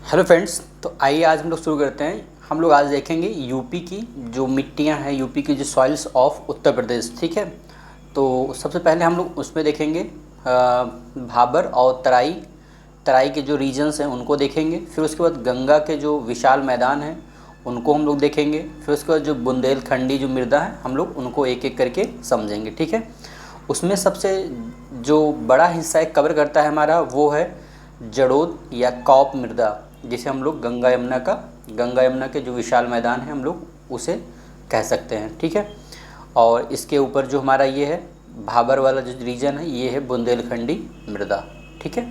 Hello friends, तो आइए आज हम लोग शुरू करते हैं। हम लोग आज देखेंगे यूपी की जो मिट्टियां हैं, यूपी की जो सॉइल्स ऑफ उत्तर प्रदेश। ठीक है, तो सबसे पहले हम लोग उसमें देखेंगे भाबर और तराई तराई के जो रीजन्स हैं उनको देखेंगे। फिर उसके बाद गंगा के जो विशाल मैदान हैं उनको हम लोग देखेंगे। फिर उसके बाद जो बुंदेलखंडी जो मृदा है हम लोग उनको एक एक करके समझेंगे। ठीक है, उसमें सबसे जो बड़ा हिस्सा एक कवर करता है हमारा वो है जड़ोद या कॉप मृदा, जिसे हम लोग गंगा यमुना के जो विशाल मैदान है हम लोग उसे कह सकते हैं। ठीक है, और इसके ऊपर जो हमारा ये है भाबर वाला जो रीजन है ये है बुंदेलखंडी मृदा। ठीक है,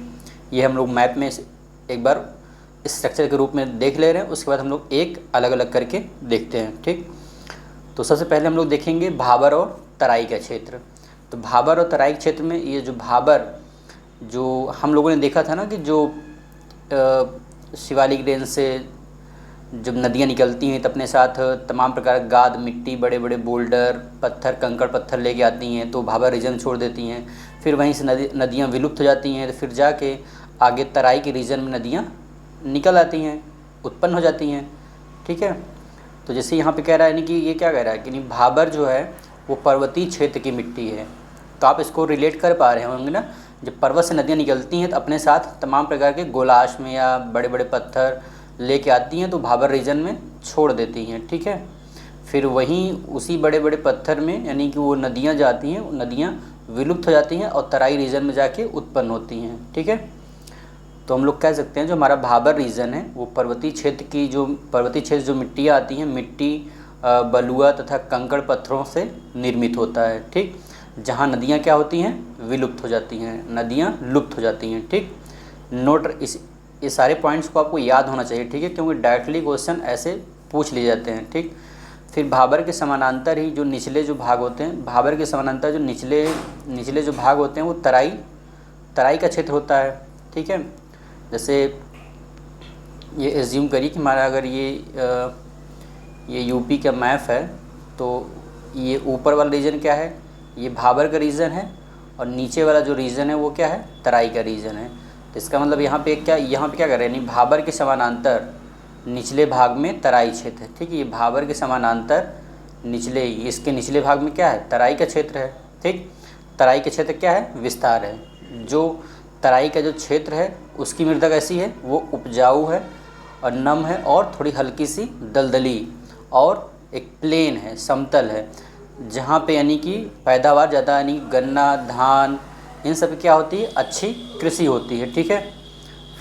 ये हम लोग मैप में एक बार स्ट्रक्चर के रूप में देख ले रहे हैं, उसके बाद हम लोग एक अलग अलग करके देखते हैं। ठीक, तो सबसे पहले हम लोग देखेंगे भाबर और तराई का क्षेत्र। तो भाबर और तराई क्षेत्र में ये जो भाबर जो हम लोगों ने देखा था ना कि जो शिवालिक रेंज से जब नदियाँ निकलती हैं तो अपने साथ तमाम प्रकार गाद मिट्टी बड़े बड़े बोल्डर पत्थर कंकड़ पत्थर लेके आती हैं, तो भाबर रीजन छोड़ देती हैं। फिर वहीं से नदियाँ विलुप्त हो जाती हैं, तो फिर जाके आगे तराई के रीजन में नदियाँ निकल आती हैं, उत्पन्न हो जाती हैं। ठीक है, तो जैसे यहाँ पे कह रहा है नहीं कि ये क्या कह रहा है कि नहीं भाबर जो है वो पर्वतीय क्षेत्र की मिट्टी है। तो आप इसको रिलेट कर पा रहे होंगे ना, जब पर्वत से नदियाँ निकलती हैं तो अपने साथ तमाम प्रकार के गोलाश में या बड़े बड़े पत्थर लेके आती हैं, तो भाबर रीजन में छोड़ देती हैं। ठीक है, फिर वहीं उसी बड़े बड़े पत्थर में यानी कि वो नदियाँ जाती हैं, नदियाँ विलुप्त हो जाती हैं और तराई रीजन में जाके उत्पन्न होती हैं। ठीक है, तो हम लोग कह सकते हैं जो हमारा भाबर रीजन है वो पर्वतीय क्षेत्र जो मिट्टियाँ आती हैं, मिट्टी बलुआ तथा कंकड़ पत्थरों से निर्मित होता है। ठीक, जहाँ नदियाँ क्या होती हैं, विलुप्त हो जाती हैं, नदियाँ लुप्त हो जाती हैं। ठीक, नोट ये सारे पॉइंट्स को आपको याद होना चाहिए। ठीक है, क्योंकि डायरेक्टली क्वेश्चन ऐसे पूछ लिए जाते हैं। ठीक, फिर भाबर के समानांतर ही जो निचले जो भाग होते हैं, भाबर के समानांतर जो निचले जो भाग होते हैं वो तराई का क्षेत्र होता है। ठीक है, जैसे ये एज्यूम करिए कि हमारा अगर ये यूपी का मैप है, तो ये ऊपर वाला रीजन क्या है, ये भाबर का रीजन है, और नीचे वाला जो रीजन है वो क्या है, तराई का रीजन है। तो इसका मतलब यहाँ पे क्या कर रहे हैं, यानी भाबर के समानांतर निचले भाग में तराई क्षेत्र है। ठीक है, ये भाबर के समानांतर इसके निचले भाग में क्या है, तराई का क्षेत्र है। ठीक, तराई का क्षेत्र क्या है, विस्तार है। जो तराई का जो क्षेत्र है उसकी मृदा कैसी है, वो उपजाऊ है और नम है और थोड़ी हल्की सी दलदली और एक प्लेन है, समतल है, जहाँ पे यानी कि पैदावार ज़्यादा यानी गन्ना धान इन सब क्या होती है, अच्छी कृषि होती है। ठीक है,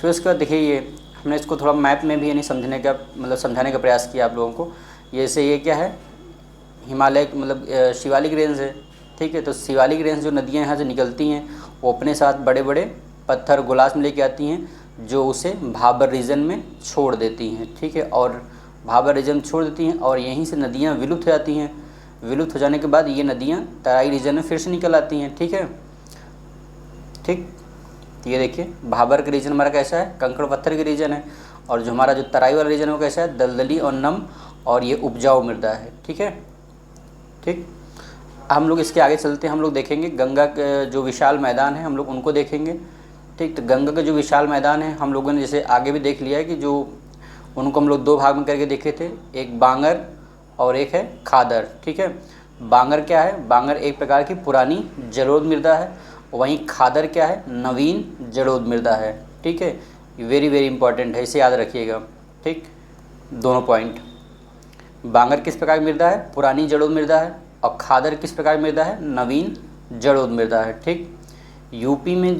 फिर उसके बाद देखिए ये हमने इसको थोड़ा मैप में भी यानी समझाने का प्रयास किया आप लोगों को। जैसे ये क्या है, हिमालय शिवालिक रेंज है। ठीक है, तो शिवालिक रेंज जो नदियाँ यहाँ से निकलती हैं वो अपने साथ बड़े बड़े पत्थर गोलास में लेके आती हैं, जो उसे भाबर रीजन में छोड़ देती हैं। ठीक है, और भाबर रीजन छोड़ देती हैं और यहीं से नदियाँ विलुप्त हो जाती हैं। विलुप्त हो जाने के बाद ये नदियाँ तराई रीजन में फिर से निकल आती हैं। ठीक है, ठीक, तो ये देखिए भाबर का रीजन हमारा कैसा है, कंकड़ पत्थर के रीजन है, और जो हमारा जो तराई वाला रीजन है वो कैसा है, दलदली और नम, और ये उपजाऊ मृदा है। ठीक है, ठीक, हम लोग इसके आगे चलते हैं, हम लोग देखेंगे गंगा के जो विशाल मैदान है हम लोग उनको देखेंगे। ठीक, तो गंगा के जो विशाल मैदान है हम लोगों ने जैसे आगे भी देख लिया है कि जो उनको हम लोग दो भाग में करके देखे थे, एक बांगर और एक है खादर। ठीक है, बांगर क्या है, बांगर एक प्रकार की पुरानी जलोढ़ मृदा है, वहीं खादर क्या है, नवीन जलोढ़ मृदा है। ठीक है, वेरी वेरी इंपॉर्टेंट है, इसे याद रखिएगा। ठीक, दोनों पॉइंट, बांगर किस प्रकार की मृदा है, पुरानी जलोढ़ मृदा है, और खादर किस प्रकार की मृदा है, नवीन जलोढ़ मृदा है। ठीक, यूपी में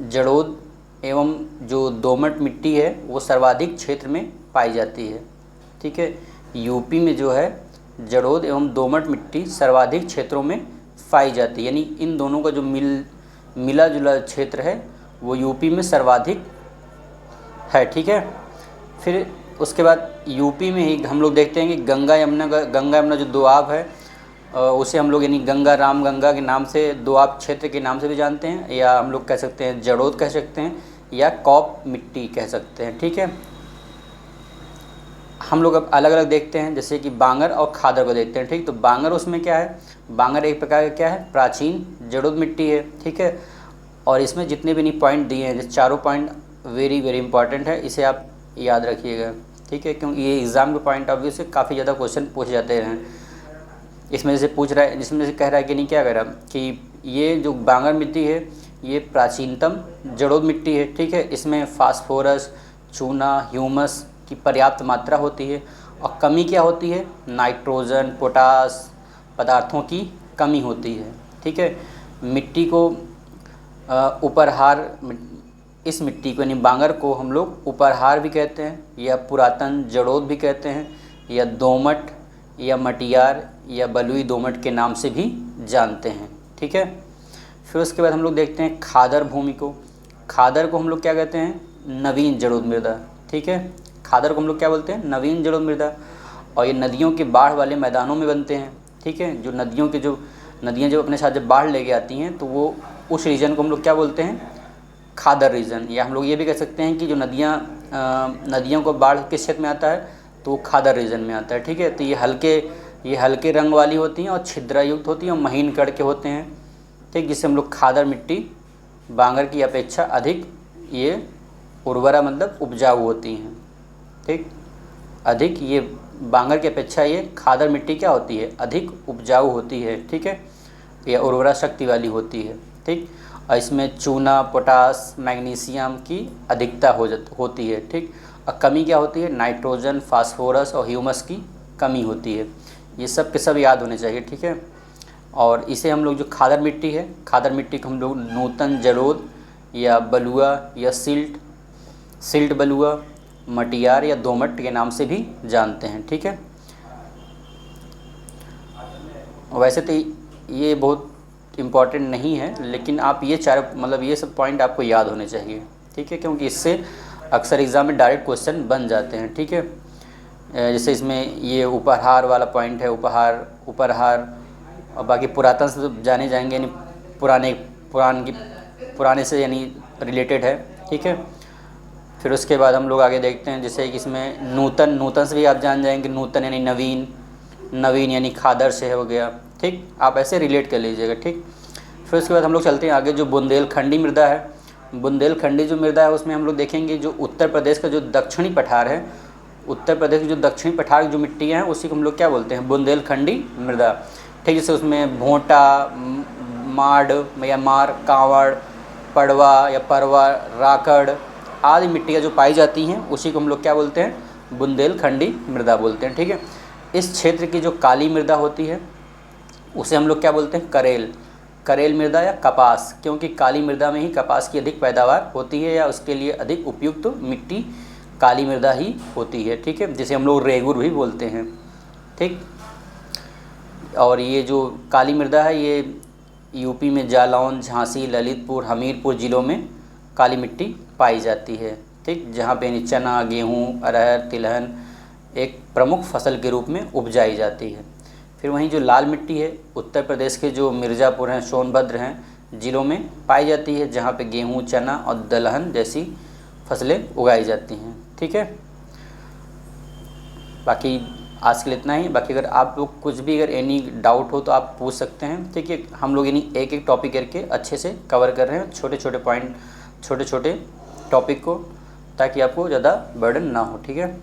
जलोढ़ एवं जो दोमट मिट्टी है वो सर्वाधिक क्षेत्र में पाई जाती है। ठीक है, यूपी में जो है जलोढ़ एवं दोमट मिट्टी सर्वाधिक क्षेत्रों में पाई जाती है, यानी इन दोनों का जो मिला जुला क्षेत्र है वो यूपी में सर्वाधिक है। ठीक है, फिर उसके बाद यूपी में ही हम लोग देखते हैं कि गंगा यमुना जो दोआब है उसे हम लोग यानी रामगंगा के नाम से दोआब क्षेत्र के नाम से भी जानते हैं, या हम लोग कह सकते हैं जड़ोद कह सकते हैं, या कॉप मिट्टी कह सकते हैं। ठीक है, हम लोग अब अलग अलग देखते हैं, जैसे कि बांगर और खादर को देखते हैं। ठीक, तो बांगर उसमें क्या है, बांगर एक प्रकार का क्या है, प्राचीन जड़ोद मिट्टी है। ठीक है, और इसमें जितने भी नहीं पॉइंट दिए हैं, जैसे चारों पॉइंट वेरी वेरी इंपॉर्टेंट है, इसे आप याद रखिएगा, ठीक है, क्योंकि ये एग्ज़ाम के पॉइंट ऑफ व्यू से काफ़ी ज़्यादा क्वेश्चन पूछे जाते हैं। इसमें से पूछ रहा है, जिसमें से कह रहा है कि नहीं, क्या कह रहा कि ये जो बांगर मिट्टी है ये प्राचीनतम जड़ोद मिट्टी है, ठीक है। इसमें फास्फोरस, चूना, ह्यूमस की पर्याप्त मात्रा होती है और कमी क्या होती है, नाइट्रोजन, पोटास पदार्थों की कमी होती है, ठीक है। मिट्टी को उपरहार, इस मिट्टी को यानी बांगर को हम लोग उपरहार भी कहते हैं या पुरातन जड़ोद भी कहते हैं या दोमट या मटियार या बलुई दोमट के नाम से भी जानते हैं, ठीक है। फिर उसके बाद हम लोग देखते हैं खादर भूमि को। खादर को हम लोग क्या कहते हैं, नवीन जड़ोद मृदा, ठीक है। खादर को हम लोग क्या बोलते हैं, नवीन जड़ोद मृदा। और ये नदियों के बाढ़ वाले मैदानों में बनते हैं, ठीक है। जो नदियाँ जब अपने साथ जब बाढ़ लेके आती हैं तो वो उस रीजन को हम लोग क्या बोलते हैं, खादर रीजन। या हम लोग ये भी कह सकते हैं कि जो नदियों को बाढ़ किस क्षेत्र में आता है तो वो खादर रीजन में आता है, ठीक है। तो ये हल्के रंग वाली होती हैं और छिद्रायुक्त होती हैं और महीन कड़ के होते हैं, ठीक, जिससे हम लोग खादर मिट्टी बांगर की अपेक्षा अधिक ये उर्वरा मतलब उपजाऊ होती हैं, ठीक। अधिक ये बांगर की अपेक्षा ये खादर मिट्टी क्या होती है, अधिक उपजाऊ होती है, ठीक है, या उर्वरा शक्ति वाली होती है, ठीक। और इसमें चूना, पोटास, मैग्नीशियम की अधिकता होती है, ठीक। और कमी क्या होती है, नाइट्रोजन, फास्फोरस और ह्यूमस की कमी होती है। ये सब के सब याद होने चाहिए, ठीक है। और इसे हम लोग जो खादर मिट्टी है, खादर मिट्टी को हम लोग नूतन जड़ोद या बलुआ या सिल्ट बलुआ, मटियार या दोमट के नाम से भी जानते हैं, ठीक है। वैसे तो ये बहुत इम्पॉर्टेंट नहीं है, लेकिन आप ये ये सब पॉइंट आपको याद होने चाहिए, ठीक है, क्योंकि इससे अक्सर एग्ज़ाम में डायरेक्ट क्वेश्चन बन जाते हैं, ठीक है। जैसे इसमें ये उपहार वाला पॉइंट है, उपहार और बाकी पुरातन से तो जाने जाएंगे, यानी पुराने से यानी रिलेटेड है, ठीक है। फिर उसके बाद हम लोग आगे देखते हैं, जैसे कि इसमें नूतन से भी आप जान जाएंगे, नूतन यानी नवीन यानी खादर से हो गया, ठीक। आप ऐसे रिलेट कर लीजिएगा, ठीक। फिर उसके बाद हम लोग चलते हैं आगे, जो बुंदेलखंडी मृदा है। बुंदेलखंडी जो मृदा है उसमें हम लोग देखेंगे जो उत्तर प्रदेश का जो दक्षिणी पठार है, उत्तर प्रदेश की जो दक्षिणी पठार की जो मिट्टियाँ हैं उसी को हम लोग क्या बोलते हैं, बुंदेलखंडी मृदा, ठीक। जैसे उसमें भोंटा, माड़ या मार, कांवड़, पड़वा या परवा, राकड़ आदि मिट्टियाँ जो पाई जाती हैं उसी को हम लोग क्या बोलते हैं, बुंदेलखंडी मृदा बोलते हैं, ठीक है। इस क्षेत्र की जो काली मृदा होती है उसे हम लोग क्या बोलते हैं, करेल मृदा या कपास, क्योंकि काली मृदा में ही कपास की अधिक पैदावार होती है या उसके लिए अधिक उपयुक्त मिट्टी काली मृदा ही होती है, ठीक है, जिसे हम लोग रेगुर भी बोलते हैं, ठीक। और ये जो काली मृदा है ये यूपी में जालौन, झांसी, ललितपुर, हमीरपुर ज़िलों में काली मिट्टी पाई जाती है, ठीक, जहाँ पे चना, गेहूँ, अरहर, तिलहन एक प्रमुख फसल के रूप में उपजाई जाती है। फिर वहीं जो लाल मिट्टी है उत्तर प्रदेश के जो मिर्ज़ापुर हैं, सोनभद्र हैं ज़िलों में पाई जाती है, जहाँ पे गेहूँ, चना और दलहन जैसी फसलें उगाई जाती हैं, ठीक है। बाकी आज के लिए इतना ही। बाकी अगर आप लोग कुछ भी अगर एनी डाउट हो तो आप पूछ सकते हैं, ठीक है। हम लोग यानी एक एक टॉपिक करके अच्छे से कवर कर रहे हैं, छोटे छोटे टॉपिक को, ताकि आपको ज़्यादा बर्डन ना हो, ठीक है।